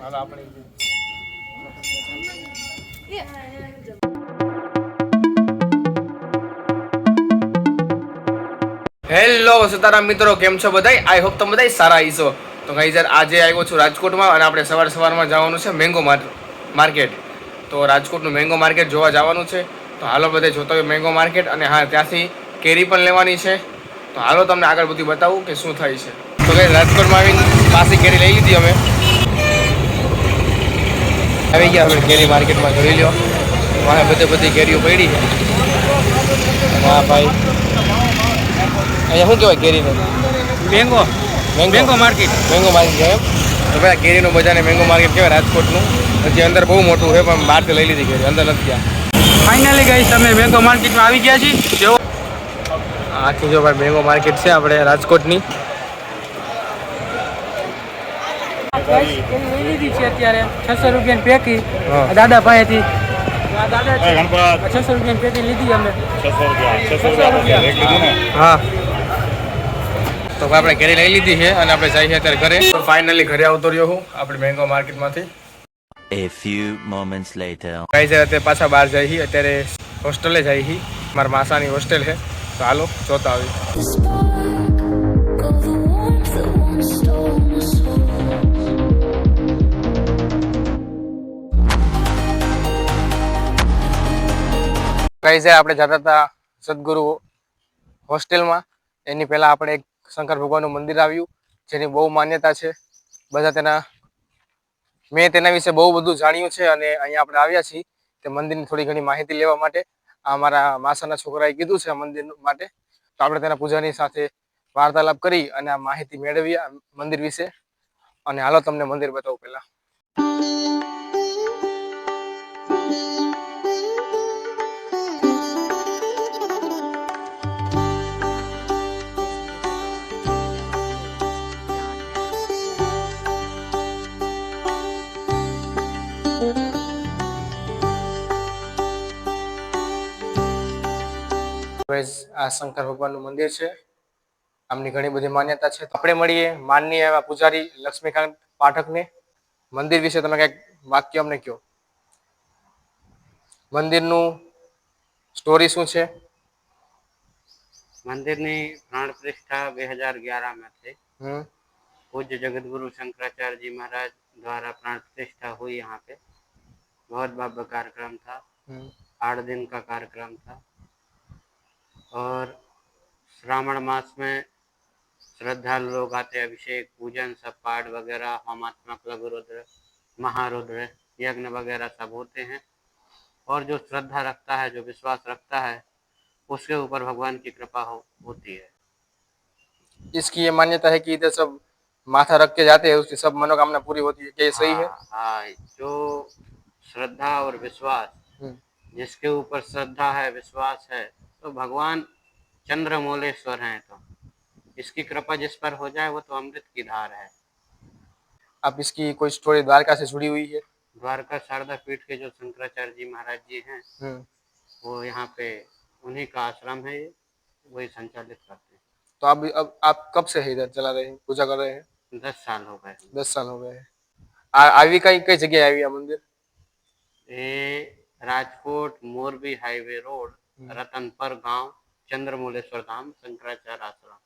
હાલ આપણે હેલો સીતારામ મિત્રો, કેમ છો બધાય? આઈ હોપ તમે બધાય સારા હશો. તો ગાઈસ યાર આજે આવ્યો છું રાજકોટમાં અને આપણે સવારમાં જવાનું છે મેંગો માર્કેટ. તો રાજકોટનું મેંગો માર્કેટ જોવા જવાનું છે. તો હાલો બધે જોતા હોય મેંગો માર્કેટ, અને હા ત્યાંથી કેરી પણ લેવાની છે. તો હાલો તમને આગળ બધું બતાવું કે શું થાય છે. તો ગાઈસ રાજકોટમાં આવીને પાછી કેરી લઈ લીધી અમે. આવી ગયા હવે કેરી માર્કેટમાં, જોઈ લો વાહ બધી કેરીઓ પડી છે. હા ભાઈ, અહીંયા શું કહેવાય કેરીને? મેંગો માર્કેટ છે એમ. તો ભાઈ કેરીનું બજારને મેંગો માર્કેટ કહેવાય રાજકોટનું. હજી અંદર બહુ મોટું છે પણ બહારથી લઈ લીધી કેરી, અંદર નથી ગયા. ફાઇનલી ગાઈસ અમે મેંગો માર્કેટમાં આવી ગયા છીએ. જો આખી જો ભાઈ મેંગો માર્કેટ છે આપણે રાજકોટની. લઈ લીધી છે અત્યારે 600 રૂપિયાની પેટી દાદા પાસેથી. દાદા 600 રૂપિયાની પેટી લીધી અમે. 600 રૂપિયા. હા, તો આપણે કેરી લઈ લીધી છે અને આપણે જઈએ અત્યારે ઘરે. તો ફાઇનલી ઘરે આવતો રહ્યો હું આપણે મેંગો માર્કેટમાંથી. A few moments later. Guys અત્યારે પાછા બહાર જઈએ છીએ, અત્યારે હોસ્ટેલે જઈએ છીએ. મારા માસાની હોસ્ટેલ છે, તો હાલો જોતા આવી. ગાઈસ આપણે જતા હતા સદગુરુ હોસ્ટેલમાં. એની પહેલાં આપણે એક શંકર ભગવાનનું મંદિર આવ્યું, જેની બહુ માન્યતા છે. બધા મેં તેના વિશે બહુ બધું જાણ્યું છે, અને અહીંયા આપણે આવ્યા છીએ તે મંદિરની થોડી ઘણી માહિતી લેવા માટે. આ મારા માસાના છોકરાએ કીધું છે આ મંદિર માટે, તો આપણે તેના પૂજાની સાથે વાર્તાલાપ કરી અને આ માહિતી મેળવીએ મંદિર વિશે. અને હાલો તમને મંદિર બતાવું પહેલાં. આ શંકર ભગવાનનું મંદિર છે. આમની ઘણી બધી માન્યતા છે. આપણે મળીએ માનનીય એવા પૂજારી લક્ષ્મીકાંત પાઠકને. મંદિર વિશે તમે કંઈક વાક્ય અમને કહો. મંદિરનું સ્ટોરી શું છે? मंदिर प्राण प्रतिष्ठा 2011 में थे। पूज्य जगत गुरु शंकराचार्य जी महाराज द्वारा प्राण प्रतिष्ठा हुई। यहाँ पे बहुत भव्य कार्यक्रम था, 8 दिन का कार्यक्रम था। और श्रावण मास में श्रद्धालु लोग आते, अभिषेक पूजन सब पाठ वगैरह, होमात्मक लघु रुद्र, महारुद्र, यज्ञ वगैरह सब होते हैं। और जो श्रद्धा रखता है, जो विश्वास रखता है, उसके ऊपर भगवान की कृपा होती है। इसकी ये मान्यता है कि इधर सब माथा रख के जाते हैं, उसकी सब मनोकामना पूरी होती है। क्या ये सही है? हाँ, जो श्रद्धा और विश्वास, जिसके ऊपर श्रद्धा है, विश्वास है, तो भगवान चंद्रमौलेश्वर हैं। तो इसकी कृपा जिस पर हो जाए वो तो अमृत की धार है। आप इसकी कोई स्टोरी द्वारका से जुड़ी हुई है? द्वारका शारदा पीठ के जो शंकराचार्य जी महाराज जी हैं, वो यहाँ पे उन्हीं का आश्रम है, ये वही संचालित करते हैं। तो अब आप कब से इधर चला रहे हैं, पूजा कर रहे हैं? 10 साल हो गए। 10 साल हो गए हैं। આવી કઈ જગ્યાએ આવી આ મંદિર? ये राजकोट मोरबी हाईवे रोड, रतनपर गांव, चंद्रमौलेश्वर धाम, शंकराचार्य आश्रम,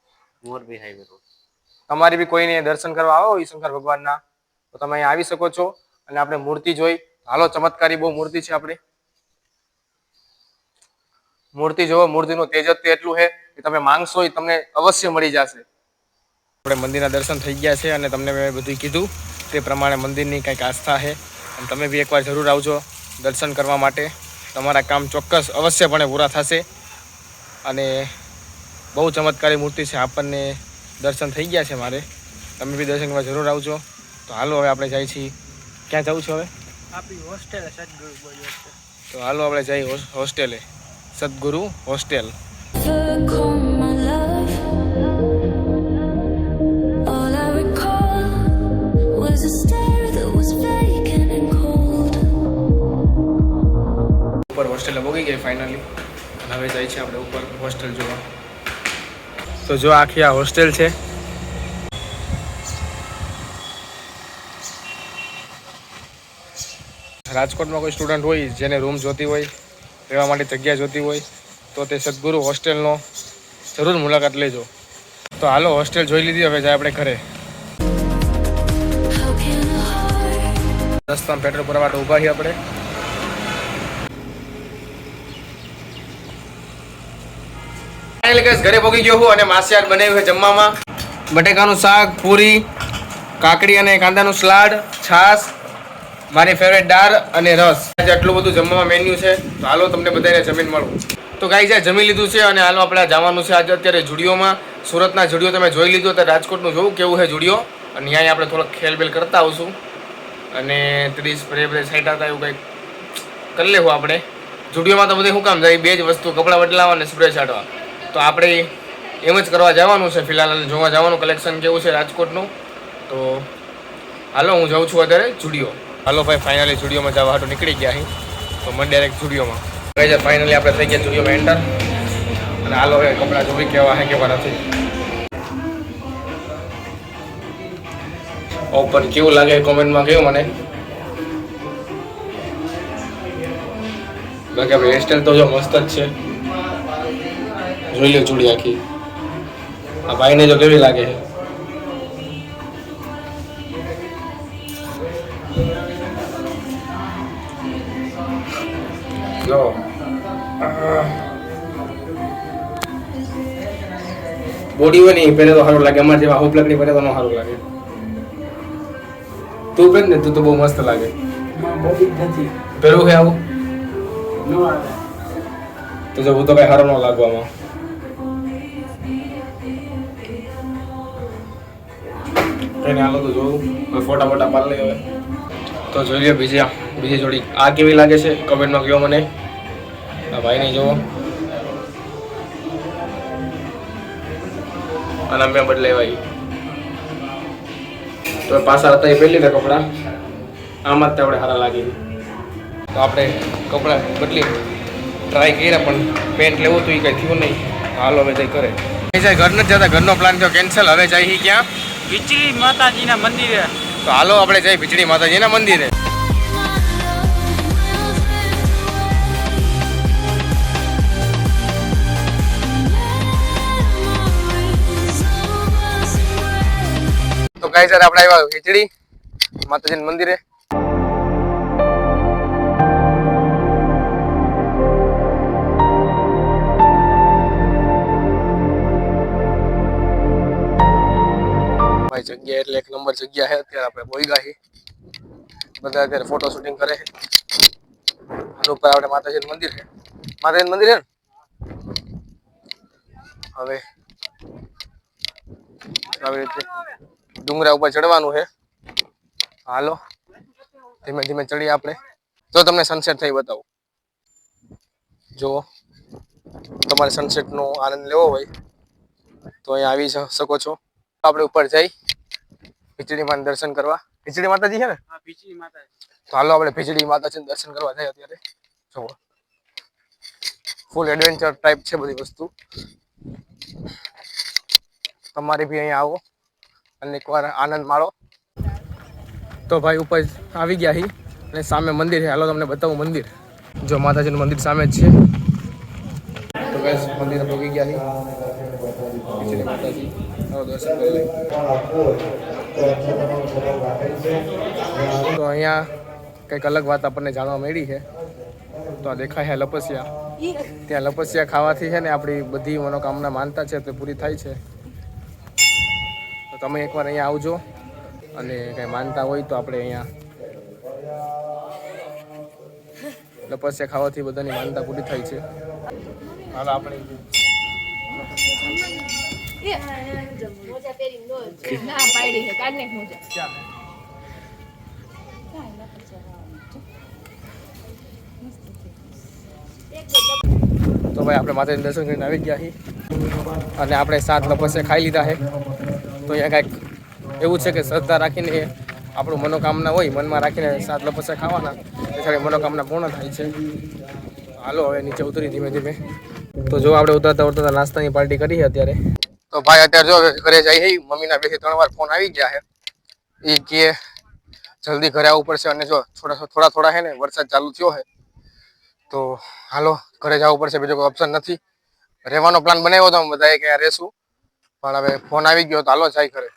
मोरबी हाईवे रोड। તમારી બી કોઈને દર્શન કરવા આવો હોય શંકર ભગવાનના, તો તમે અહીં આવી શકો છો. અને આપણે મૂર્તિ જોઈ, હાલો ચમત્કારી બહુ મૂર્તિ છે. આપણે મૂર્તિ જોવો, મૂર્તિનું તેજત્વ એટલું છે કે તમે માંગશો એ તમને અવશ્ય મળી જશે. આપણે મંદિરના દર્શન થઈ ગયા છે અને તમને મેં બધું કીધું તે પ્રમાણે મંદિરની કંઈક આસ્થા છે. અને તમે બી એકવાર જરૂર આવજો દર્શન કરવા માટે. તમારા કામ ચોક્કસ અવશ્યપણે પૂરા થશે. અને બહુ ચમત્કારી મૂર્તિ છે. આપણને દર્શન થઈ ગયા છે મારે, તમે બી દર્શન કરવા જરૂર આવજો. તો હાલો હવે આપણે જઈએ છીએ. ક્યાં જવું છે હવે? આપણી હોસ્ટેલ સદગુરુ બોલી હોસ્ટેલ. તો હાલો આપણે જઈએ હોસ્ટેલે, સદગુરુ હોસ્ટેલ. ઉપર હોસ્ટેલે પહોંચી ગઈ ફાઇનલી. હવે જાય છે આપણે ઉપર હોસ્ટેલ જોવા. તો જો આખી આ હોસ્ટેલ છે. રાજકોટમાં કોઈ સ્ટુડન્ટ હોય જેને રૂમ જોતી હોય, રહેવા માટે જગ્યા જોતી હોય, તો તે સદગુરુ હોસ્ટેલનો જરૂર મુલાકાત લેજો. તો હાલો હોસ્ટેલ જોઈ લીધી, હવે જાય આપણે ઘરે. રસ્તામાં પેટ્રોલ ભરવા માટે ઊભા છીએ આપણે. ફાઇનલી ગાઈસ ઘરે પહોંચી ગયો હું અને માસિયાર બનાવ્યું છે જમવામાં. બટેકાનું શાક, પૂરી, કાકડી અને કાંદાનું સલાડ, છાશ, મારી ફેવરેટ દાળ અને રસ. આજે આટલું બધું જમવામાં મેન્યુ છે. તો હાલો તમને બધાને જમીન મળું. તો ગાઈસ આ જમી લીધું છે અને હાલો આપણે જવાનું છે આજે અત્યારે જુડિયોમાં. સુરતના જુડિયો તમે જોઈ લીધું, તો રાજકોટનું જોવું કેવું છે જુડિયો. અને અહીંયા આપણે થોડોક ખેલબેલ કરતા આવશું અને 30 સ્પ્રે સાઈડ આવતા એવું કંઈક કરી લેવું આપણે. જુડિયોમાં તો બધે શું કામ જાય, બે જ વસ્તુ, કપડાં બદલાવા અને સ્પ્રે છાંટવા. તો આપણે એમ જ કરવા જવાનું છે ફિલહાલ, જોવા જવાનું કલેક્શન કેવું છે રાજકોટનું. તો હાલો હું જાઉં છું અત્યારે જુડિયો. હાલો ભાઈ ફાઇનલી જુડિયોમાં જવા હાટું નીકળી ગયા અહીં. તો મને ડાયરેક્ટ જુડિયોમાં કહે છે. ફાઇનલી આપણે થઈ ગયા જુડિયોમાં એન્ટર. અને હાલો હવે કપડાં જોવી કેવા હે કેવા નથી. ઓપન કેવું લાગે કોમેન્ટમાં કહ્યું મને. બાકી આપણે હેરસ્ટાઈલ તો જો મસ્ત જ છે. જોઈ લો ચૂડી આખી. આ ભાઈને જો કેવી લાગે છે. જો બોડી હોય ને પહેરે તો સારું લાગે. અમારે જેવા હુપ લકડી પહેરે તો ન સારું લાગે. તું પહેર ને, તું તો બહુ મસ્ત લાગે. પહેરવું છે આવું તો જો હું તો કઈ સારું ન લાગવામાં. એને હાલો તો જોવું, ફોટા ફોટા પાડી લઈ હવે. તો જોઈ લો બીજી જોડી આ કેવી લાગે છે કમેન્ટમાં કહો મને. આ ભાઈને જોવો. અને મેં બદલાવાઈ તો પાછા હતા એ પહેલી લીધા કપડાં. આમાં જ આપણે સારા લાગી. તો આપણે કપડાં બદલી ટ્રાય કર્યા પણ પેન્ટ લેવું હતું એ કંઈ થયું નહીં. હાલો હવે જઈ કરે. ઘર નથી જતા, ઘરનો પ્લાન થયો કેન્સલ. હવે જઈ ક્યાં? ખીચડી માતાજીના મંદિરે. તો હાલો આપણે જઈ ભીચડી માતાજીના મંદિરે. તો ગાઈસ આપણે આવ્યા ભીચડી માતાજીના મંદિરે. ભાઈ જગ્યા એટલે એક નંબર જગ્યા છે. અત્યારે આપણે બોઈગા છીએ બધા. અત્યારે ફોટો શૂટિંગ કરે છે. ઉપર આપણે માતાજીનું મંદિર છે. માતાજીનું મંદિર છે ને. હવે આવી રીતે ડુંગરા ઉપર ચડવાનું છે. હાલો ધીમે ધીમે ચડીએ આપણે. તો તમને સનસેટ થઈ બતાવું. જો તમારે સનસેટનો આનંદ લેવો હોય તો અહીંયા આવી શકો છો. આપણે ઉપર જઈ ભીચડીમાં દર્શન કરવા. ભીચડી માતાજી છે ને? હા, ખીચડી માતાજી. તો હાલો આપણે ભીચડી માતાજીને દર્શન કરવા જઈએ અત્યારે. જો ફૂલ એડવેન્ચર ટાઈપ છે બધી વસ્તુ. તમારે બી અહીંયા આવો અને એકવાર આનંદ માણો. તો ભાઈ ઉપર આવી ગયા છીએ અને સામે મંદિર છે. હાલો તમને બતાવું મંદિર. જો માતાજીનું મંદિર સામે જ છે. તો ગાઈસ મંદિરે પહોંચી ગયા છીએ. ભીચડી માતાજી દર્શન કરી લઈએ. તો અહીંયા કંઈક અલગ વાત આપણને જાણવા મળી છે. તો આ દેખાય છે લપસિયા. ત્યાં લપસિયા ખાવાથી છે ને આપણી બધી મનોકામના માનતા છે તે પૂરી થાય છે. તો તમે એકવાર અહીંયા આવજો અને કંઈ માનતા હોય તો આપણે અહીંયા લપસિયા ખાવાથી બધાની માનતા પૂરી થાય છે. હાલ આપણે તો ભાઈ આપણે માતાજીના દર્શન કરીને આવી ગયા છીએ અને આપણે 7 લપસિયા ખાઈ લીધા છે. તો અહીંયા કાંઈક એવું છે કે શ્રદ્ધા રાખીને આપણું મનોકામના હોય મનમાં રાખીને 7 લપસિયા ખાવાના, એ મનોકામના પૂર્ણ થાય છે. હાલો હવે નીચે ઉતરી ધીમે ધીમે. તો જો આપણે ઉતરતા નાસ્તાની પાર્ટી કરી છે અત્યારે. તો ભાઈ અત્યારે જો ઘરે જઈ મમ્મીના 2 થી 3 વાર ફોન આવી ગયા છે. એ કે જલ્દી ઘરે આવવું પડશે અને જો થોડા હે ને વરસાદ ચાલુ થયો હે તો હાલો ઘરે જવું પડશે, બીજો કોઈ ઓપ્શન નથી. રહેવાનો પ્લાન બનાવ્યો હતો બધાએ કે રહેશું, પણ હવે ફોન આવી ગયો તો હાલો જાય ઘરે.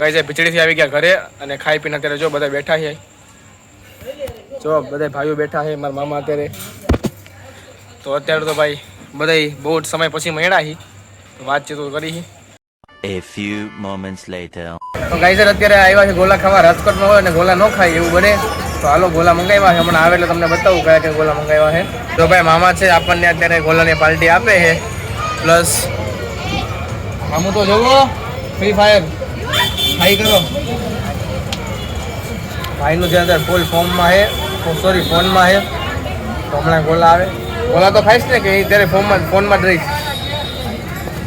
કઈ જાય ખીચડીથી આવી ગયા ઘરે અને ખાઈ પીને અત્યારે જો બધા બેઠા છે. જો બધા ભાઈઓ બેઠા છે, મારા મામા અત્યારે. તો અત્યારે તો ભાઈ બધા બહુ જ સમય પછી મળ્યા છે, વાતચીત કરી. A few moments later. તો ગાઈ સર અત્યારે આવ્યા છે ગોલા ખાવા. રાજકોટમાં હોય ને ગોલા ન ખાય એવું બને તો હાલો ગોલા મંગાવ્યા છે. હમણાં આવે એટલે તમને બતાવું કયા કયા ગોલા મંગાવ્યા છે. તો ભાઈ મામા છે આપણને અત્યારે ગોલાની પાર્ટી આપે છે. પ્લસ મામું તો જોવો ફ્રી ફાયર હાઈ કરો. ભાઈનું જે અંદર ફૂલ ફોર્મમાં છે, સોરી ફોનમાં છે. તો હમણાં ગોલા આવે. ગોલા તો ખાઈશ ને કે ત્યારે ફોનમાં જ રહીશ?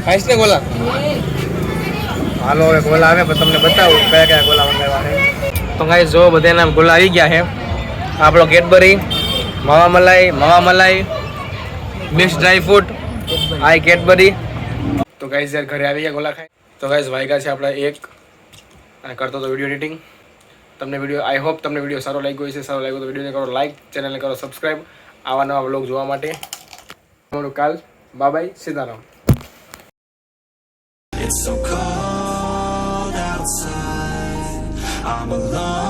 ખાઈશ ને ગોલા? હાલો હવે ગોલા આવે પણ તમને બતાવું કયા કયા ગોલા મંગાવ્યા છે. તો ગાઈસ જો બધાના ગોલા આવી ગયા છે. આપણો કેડબરી, માવા મલાઈ, મિક્સ ડ્રાય ફ્રૂટ, આ કેડબરી. તો ગાઈસ યાર ઘરે આવી ગયા ગોલા ખાઈ. તો ગાઈસ વાગ્યા છે આપણા 1 અને કરતો તો વિડીયો એડિટિંગ. તમને વિડીયો આઈ હોપ તમને વિડીયો સારો લાગ્યો હશે. સારો લાગ્યો તો વિડીયોને કરો લાઈક, ચેનલને કરો સબસ્ક્રાઈબ આવા નવા વ્લોગ જોવા માટે. તમારું કાલ bye bye, Sitaram. It's so cold outside. I'm alone.